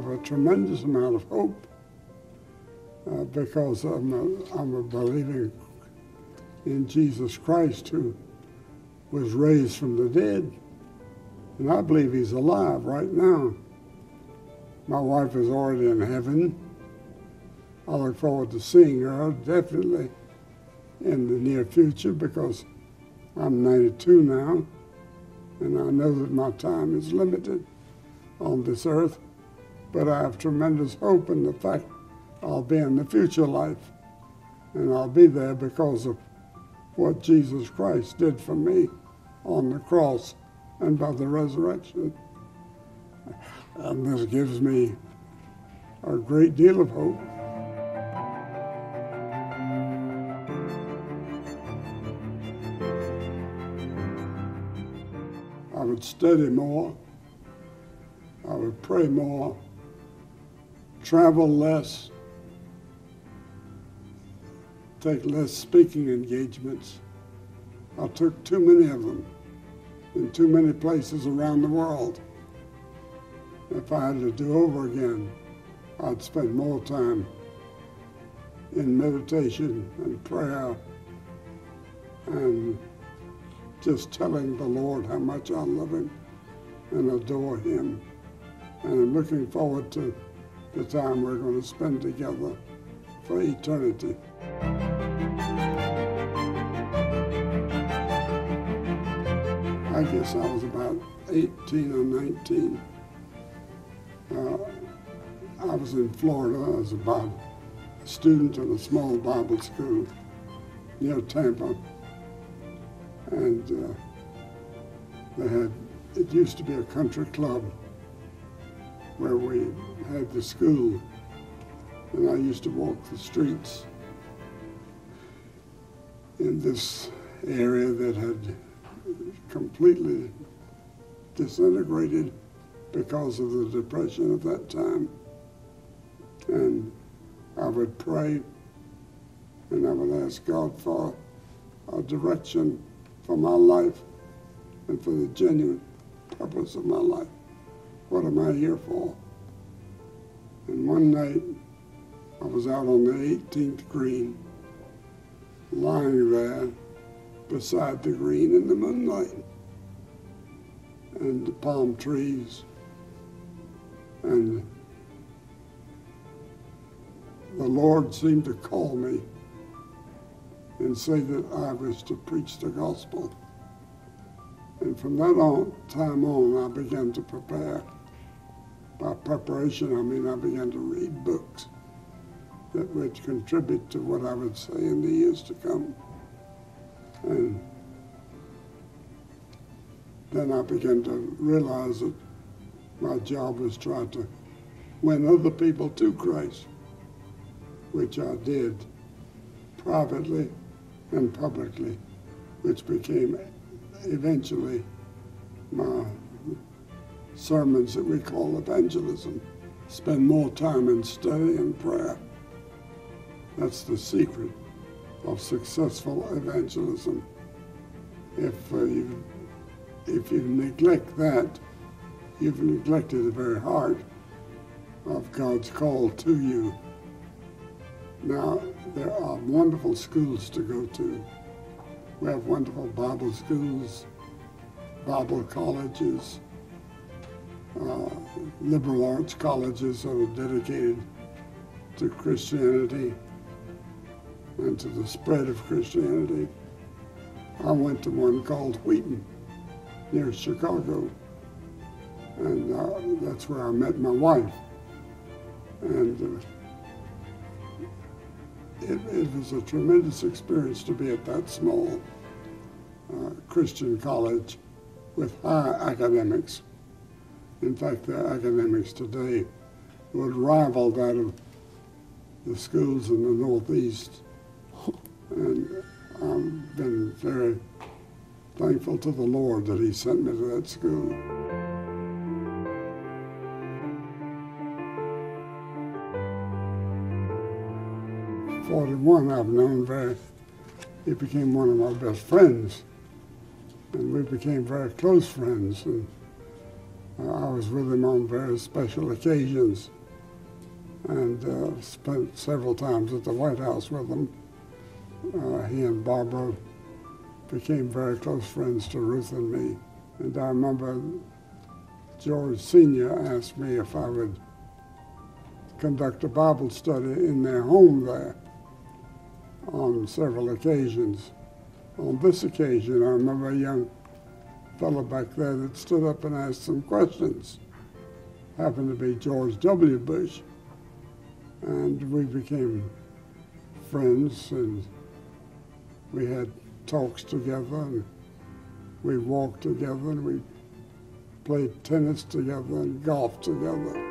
have a tremendous amount of hope because I'm a believing in Jesus Christ, who was raised from the dead. And I believe he's alive right now. My wife is already in heaven. I look forward to seeing her definitely in the near future because I'm 92 now, and I know that my time is limited on this earth, but I have tremendous hope in the fact I'll be in the future life, and I'll be there because of what Jesus Christ did for me on the cross and by the resurrection. And this gives me a great deal of hope. I would study more, I would pray more, travel less, take less speaking engagements. I took too many of them in too many places around the world. If I had to do over again, I'd spend more time in meditation and prayer and just telling the Lord how much I love him and adore him. And I'm looking forward to the time we're going to spend together for eternity. I guess I was about 18 or 19. I was in Florida as a student in a small Bible school near Tampa. And it used to be a country club where we had the school, and I used to walk the streets in this area that had completely disintegrated because of the Depression of that time. And I would pray, and I would ask God for a direction for my life and for the genuine purpose of my life. What am I here for? And one night, I was out on the 18th green, lying there beside the green in the moonlight and the palm trees, and the Lord seemed to call me and say that I was to preach the gospel. And from that time on, I began to prepare. By preparation, I mean I began to read books that would contribute to what I would say in the years to come. And then I began to realize that my job was trying to win other people to Christ, which I did privately and publicly, which became eventually my sermons that we call evangelism. Spend more time in study and prayer. That's the secret of successful evangelism. If you neglect that, you've neglected the very heart of God's call to you. Now, there are wonderful schools to go to. We have wonderful Bible schools, Bible colleges, liberal arts colleges that are dedicated to Christianity and to the spread of Christianity. I went to one called Wheaton near Chicago, and that's where I met my wife. And it was a tremendous experience to be at that small Christian college with high academics. In fact, the academics today would rival that of the schools in the Northeast. And I've been very thankful to the Lord that he sent me to that school. '41, I've known he became one of my best friends, and we became very close friends. And I was with him on various special occasions and spent several times at the White House with him. He and Barbara became very close friends to Ruth and me. And I remember George Sr. asked me if I would conduct a Bible study in their home there on several occasions. On this occasion, I remember a young fellow back there that stood up and asked some questions. Happened to be George W. Bush. And we became friends, and we had talks together, and we walked together, and we played tennis together and golfed together.